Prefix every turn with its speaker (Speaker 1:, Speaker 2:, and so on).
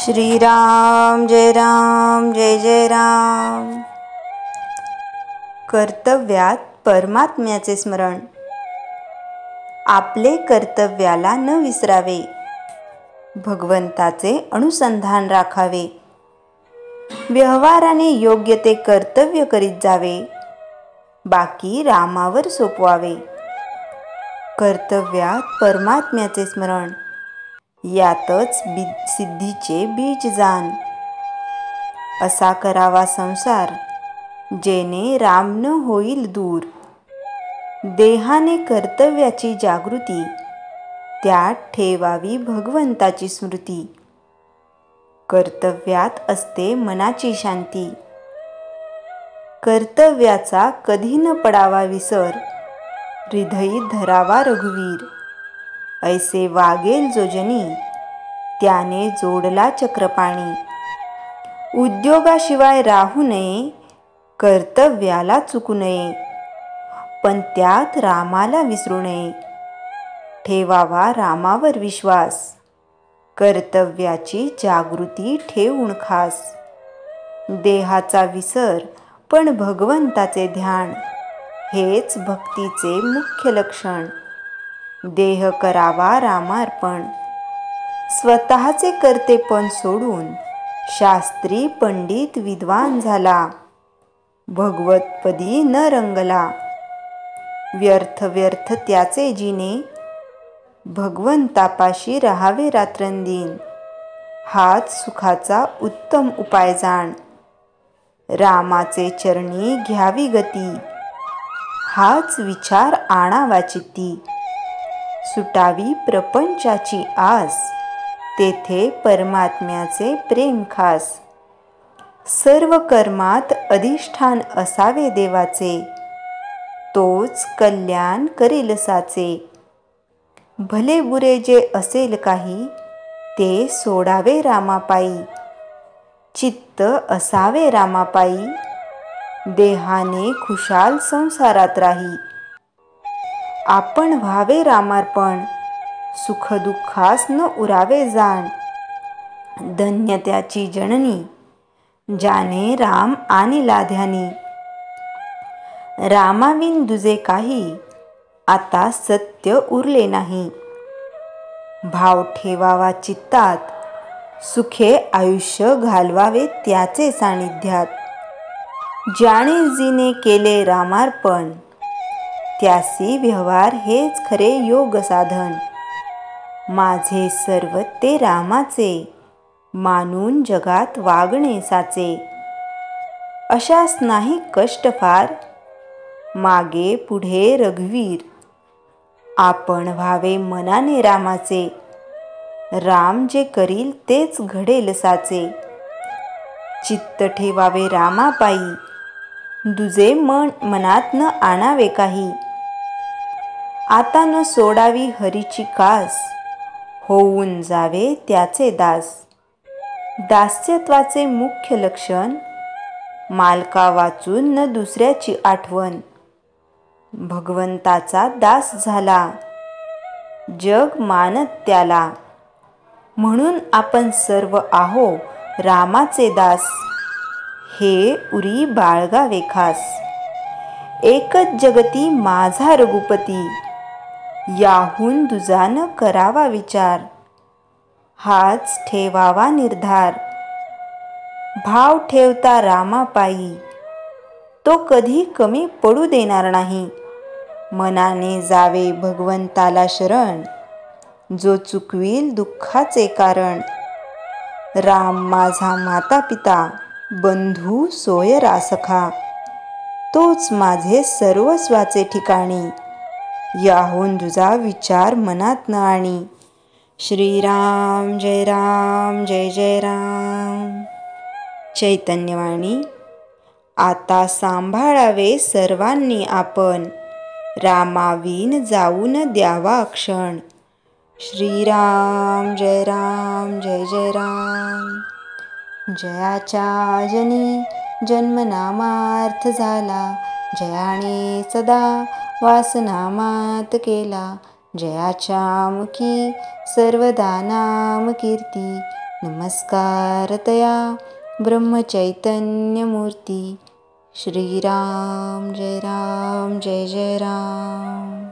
Speaker 1: श्रीराम जय जय राम। कर्तव्यात परमात्म्याचे स्मरण। आपले कर्तव्याला न विसरावे, भगवंताचे अनुसंधान राखावे, व्यवहाराने योग्य ते कर्तव्य करीत जावे, बाकी रामावर सोपवावे। कर्तव्यात परमात्म्याचे स्मरण, यातच सिद्धीचे बीज जाण। असा करावा संसार, जेणे राम न होईल दूर। देहाने कर्तव्याची जागृती, त्यात ठेवावी भगवंताची स्मृती। कर्तव्यात असते मनाची शांती, कर्तव्याचा कधी न पडावा विसर। हृदयी धरावा रघुवीर, ऐसे वागेल जो जनी, त्याने जोडला चक्रपाणी। उद्योगाशिवाय राहू नये, कर्तव्याला चुकू नये, पण त्यात रामाला विसरू नये। ठेवावा रामावर विश्वास, कर्तव्याची जागृती ठेवून खास। देहाचा विसर पण भगवंताचे ध्यान, हेच भक्तीचे मुख्य लक्षण। देह करावा रामार्पण, स्वतःचे कर्तेपण सोडून। शास्त्री पंडित विद्वान झाला, भगवतपदी न रंगला। व्यर्थ व्यर्थ त्याचे जिने, भगवंतापाशी राहावे रात्रंदिन। हाच सुखाचा उत्तम उपाय जाण, रामाचे चरणी घ्यावी गती। हाच विचार आणावा चित्ती, सुटावी प्रपंचाची आस। तेथे परमात्म्याचे प्रेम खास, सर्व कर्मात अधिष्ठान असावे देवाचे। तोच कल्याण करील साचे, भले बुरे जे असेल काही, ते सोडावे रामापायी। चित्त असावे रामापायी, देहाने खुशाल संसारात राही। आपण व्हावे रामार्पण, सुखदुःखास न उरावे जाण। धन्य त्याची जननी, ज्याने राम आणिला ध्यानी। रामाविन दुजे काही, आता सत्य उरले नाही। भाव ठेवावा चित्तात, सुखे आयुष्य घालवावे त्याचे सानिध्यात। ज्याने जिने केले रामार्पण, त्यासी व्यवहार हेच खरे योग साधन। माझे सर्व ते रामाचे, मानून जगात वागणे साचे। अशास नाही कष्ट फार, मागे पुढे रघुवीर। आपण व्हावे मनाने रामाचे, राम जे करील तेच घडेल साचे। चित्त ठेवावे रामापायी, दुजे मन मनात न आणावे काही। आता न सोडावी हरीची कास, होऊन जावे त्याचे दास। दास्यत्वाचे मुख्य लक्षण, मालका वाचून न दुसऱ्याची आठवण। भगवंताचा दास झाला, जग मानत त्याला। म्हणून आपण सर्व आहो रामाचे दास, हे उरी बाळगावे खास। एकच जगती माझा रघुपती, याहून दुजा न करावा विचार। हाच ठेवावा निर्धार, भाव ठेवता रामापायी। तो कधी कमी पडू देणार नाही, मनाने जावे भगवंताला शरण। जो चुकवील दुःखाचे कारण, राम माझा माता पिता, बंधू सोयरा सखा। तोच माझे सर्वस्वाचे ठिकाणी, याहून दुजा विचार मनात न आणी। श्रीराम जय जय राम। चैतन्यवाणी। आता सांभाळावे सर्वांनी आपण, रामाविन जाऊ न द्यावा क्षण। श्रीराम जय जय राम। जयाच्या जनी जन्मनामार्थ झाला, जयाने सदा वासनामात केला। जयाच्या मुखी सर्वदा नाम कीर्ती, नमस्कारतया ब्रह्मचैतन्यमूर्ती. श्रीराम जय राम जय जय राम.